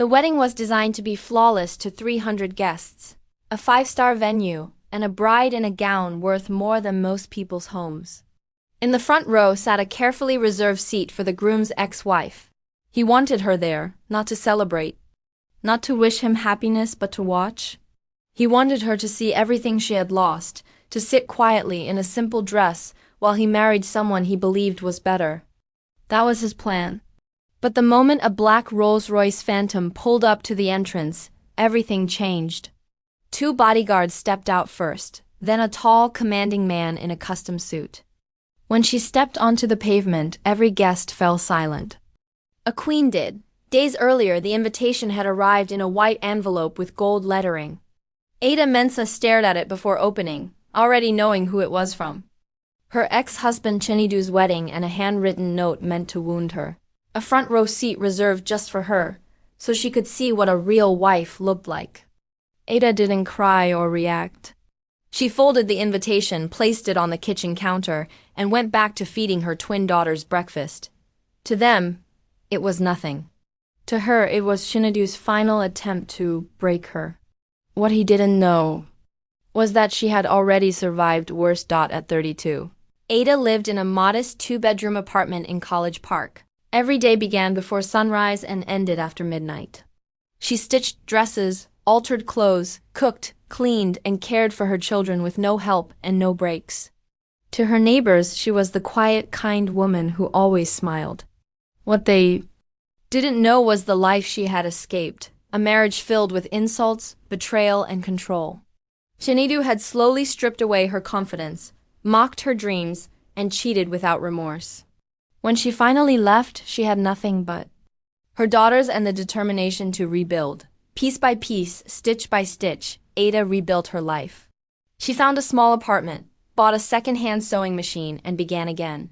The wedding was designed to be flawless to 300 guests, a 5-star venue, and a bride in a gown worth more than most people's homes. In the front row sat a carefully reserved seat for the groom's ex-wife. He wanted her there, not to celebrate, not to wish him happiness but to watch. He wanted her to see everything she had lost, to sit quietly in a simple dress while he married someone he believed was better. That was his plan. But the moment a black Rolls-Royce Phantom pulled up to the entrance, everything changed. 2 bodyguards stepped out first, then a tall, commanding man in a custom suit. When she stepped onto the pavement, every guest fell silent. A queen did. Days earlier, the invitation had arrived in a white envelope with gold lettering. Ada Mensah stared at it before opening, already knowing who it was from. Her ex-husband Chinedu's wedding and a handwritten note meant to wound her. A front row seat reserved just for her, so she could see what a real wife looked like. Ada didn't cry or react. She folded the invitation, placed it on the kitchen counter, and went back to feeding her twin daughters breakfast. To them, it was nothing. To her, it was Chinedu's final attempt to break her. What he didn't know was that she had already survived worse. At 32. Ada lived in a modest 2-bedroom apartment in College Park. Every day began before sunrise and ended after midnight. She stitched dresses, altered clothes, cooked, cleaned, and cared for her children with no help and no breaks. To her neighbors, she was the quiet, kind woman who always smiled. What they didn't know was the life she had escaped, a marriage filled with insults, betrayal, and control. Chinedu had slowly stripped away her confidence, mocked her dreams, and cheated without remorse. When she finally left, she had nothing but her daughters and the determination to rebuild. Piece by piece, stitch by stitch, Ada rebuilt her life. She found a small apartment, bought a second-hand sewing machine, and began again.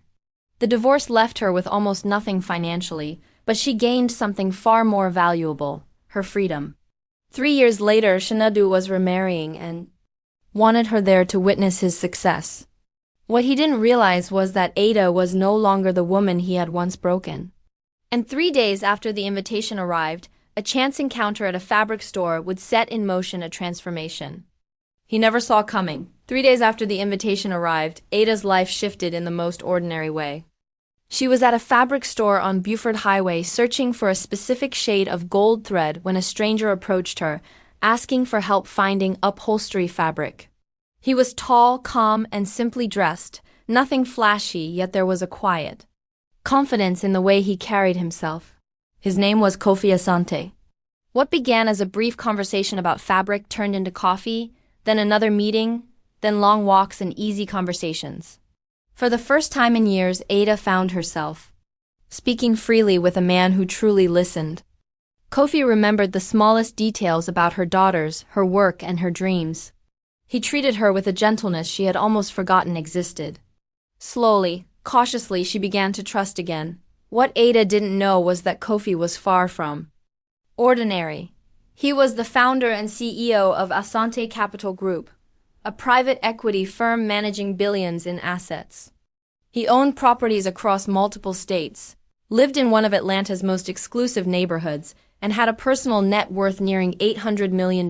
The divorce left her with almost nothing financially, but she gained something far more valuable, her freedom. 3 years later, Chinedu was remarrying and wanted her there to witness his success. What he didn't realize was that Ada was no longer the woman he had once broken. And 3 days after the invitation arrived, a chance encounter at a fabric store would set in motion a transformation he never saw coming. 3 days after the invitation arrived, Ada's life shifted in the most ordinary way. She was at a fabric store on Buford Highway searching for a specific shade of gold thread when a stranger approached her, asking for help finding upholstery fabric. He was tall, calm, and simply dressed, nothing flashy, yet there was a quiet confidence in the way he carried himself. His name was Kofi Asante. What began as a brief conversation about fabric turned into coffee, then another meeting, then long walks and easy conversations. For the first time in years, Ada found herself speaking freely with a man who truly listened. Kofi remembered the smallest details about her daughters, her work, and her dreams. He treated her with a gentleness she had almost forgotten existed. Slowly, cautiously, she began to trust again. What Ada didn't know was that Kofi was far from ordinary. He was the founder and CEO of Asante Capital Group, a private equity firm managing billions in assets. He owned properties across multiple states, lived in one of Atlanta's most exclusive neighborhoods, and had a personal net worth nearing $800 million.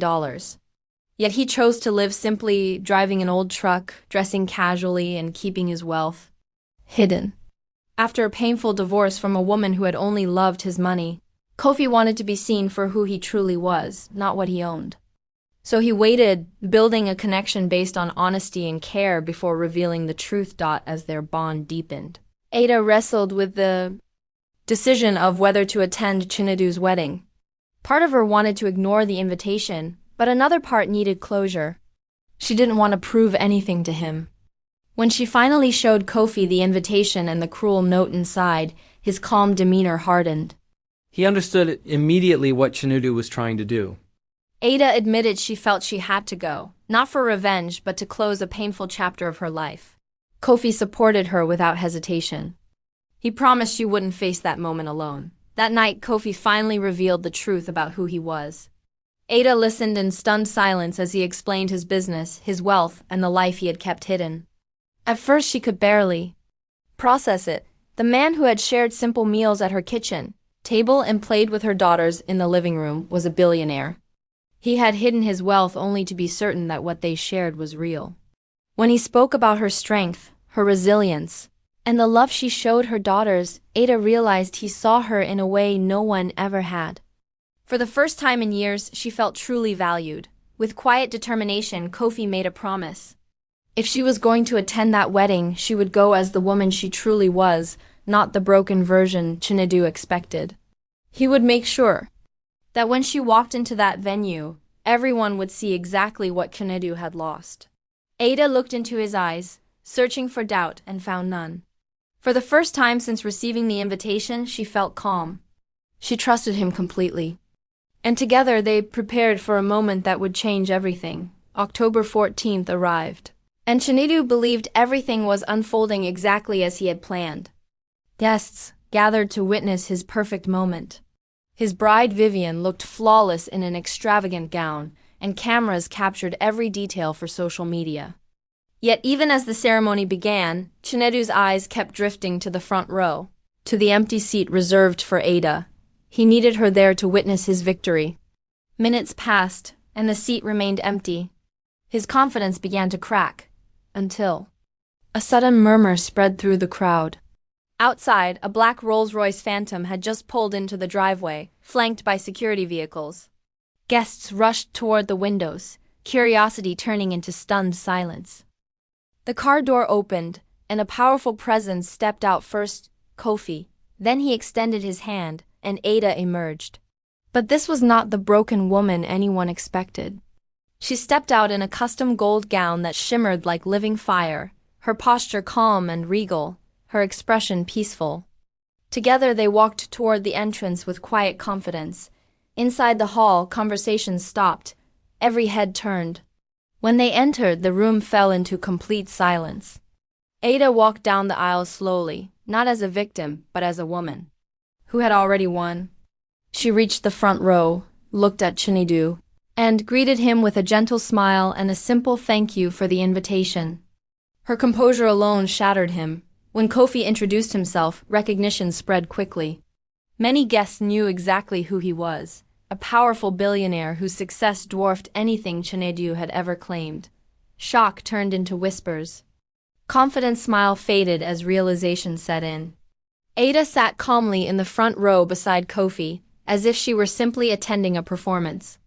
Yet he chose to live simply, driving an old truck, dressing casually, and keeping his wealth hidden. After a painful divorce from a woman who had only loved his money, Kofi wanted to be seen for who he truly was, not what he owned. So he waited, building a connection based on honesty and care before revealing the truth. As their bond deepened, Ada wrestled with the decision of whether to attend Chinedu's wedding. Part of her wanted to ignore the invitation, but another part needed closure. She didn't want to prove anything to him. When she finally showed Kofi the invitation and the cruel note inside, his calm demeanor hardened. He understood immediately what Chinedu was trying to do. Ada admitted she felt she had to go, not for revenge, but to close a painful chapter of her life. Kofi supported her without hesitation. He promised she wouldn't face that moment alone. That night, Kofi finally revealed the truth about who he was. Ada listened in stunned silence as he explained his business, his wealth, and the life he had kept hidden. At first, she could barely process it. The man who had shared simple meals at her kitchen, table and played with her daughters in the living room, was a billionaire. He had hidden his wealth only to be certain that what they shared was real. When he spoke about her strength, her resilience, and the love she showed her daughters, Ada realized he saw her in a way no one ever had. For the first time in years, she felt truly valued. With quiet determination, Kofi made a promise. If she was going to attend that wedding, she would go as the woman she truly was, not the broken version Chinedu expected. He would make sure that when she walked into that venue, everyone would see exactly what Chinedu had lost. Ada looked into his eyes, searching for doubt, and found none. For the first time since receiving the invitation, she felt calm. She trusted him completely. And together they prepared for a moment that would change everything. October 14th arrived, and Chinedu believed everything was unfolding exactly as he had planned. Guests gathered to witness his perfect moment. His bride Vivian looked flawless in an extravagant gown, and cameras captured every detail for social media. Yet even as the ceremony began, Chinedu's eyes kept drifting to the front row, to the empty seat reserved for Ada. He needed her there to witness his victory. Minutes passed, and the seat remained empty. His confidence began to crack, until a sudden murmur spread through the crowd. Outside, a black Rolls-Royce Phantom had just pulled into the driveway, flanked by security vehicles. Guests rushed toward the windows, curiosity turning into stunned silence. The car door opened, and a powerful presence stepped out first, Kofi. Then he extended his hand, and Ada emerged. But this was not the broken woman anyone expected. She stepped out in a custom gold gown that shimmered like living fire, her posture calm and regal, her expression peaceful. Together they walked toward the entrance with quiet confidence. Inside the hall, conversations stopped. Every head turned. When they entered, the room fell into complete silence. Ada walked down the aisle slowly, not as a victim, but as a woman who had already won. She reached the front row, looked at Chinedu, and greeted him with a gentle smile and a simple thank you for the invitation. Her composure alone shattered him. When Kofi introduced himself, recognition spread quickly. Many guests knew exactly who he was, a powerful billionaire whose success dwarfed anything Chinedu had ever claimed. Shock turned into whispers. Confident smile faded as realization set in. Ada sat calmly in the front row beside Kofi, as if she were simply attending a performance.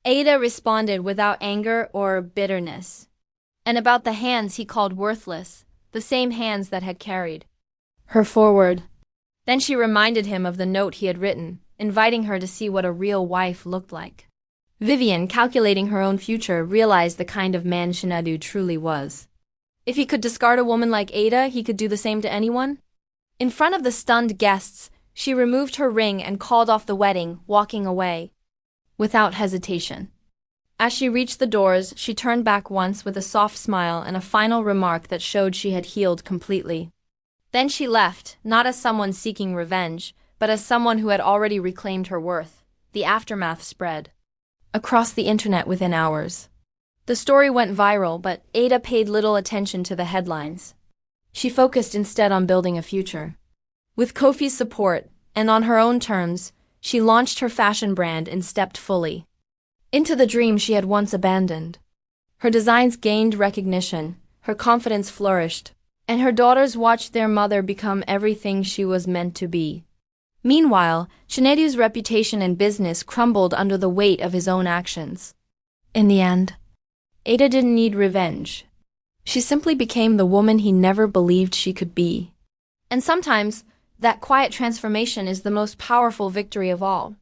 Ada responded without anger or bitterness. And about the hands he called worthless, the same hands that had carried her forward. Then she reminded him of the note he had written, inviting her to see what a real wife looked like. Vivian, calculating her own future, realized the kind of man Chinedu truly was. If he could discard a woman like Ada, he could do the same to anyone. In front of the stunned guests, she removed her ring and called off the wedding, walking away without hesitation. As she reached the doors, she turned back once with a soft smile and a final remark that showed she had healed completely. Then she left, not as someone seeking revenge, but as someone who had already reclaimed her worth. The aftermath spread across the internet within hours. The story went viral, but Ada paid little attention to the headlines. She focused instead on building a future. With Kofi's support, and on her own terms, she launched her fashion brand and stepped fully into the dream she had once abandoned. Her designs gained recognition, her confidence flourished, and her daughters watched their mother become everything she was meant to be. Meanwhile, Chinedu's reputation and business crumbled under the weight of his own actions. In the end, Ada didn't need revenge. She simply became the woman he never believed she could be. And sometimes, that quiet transformation is the most powerful victory of all.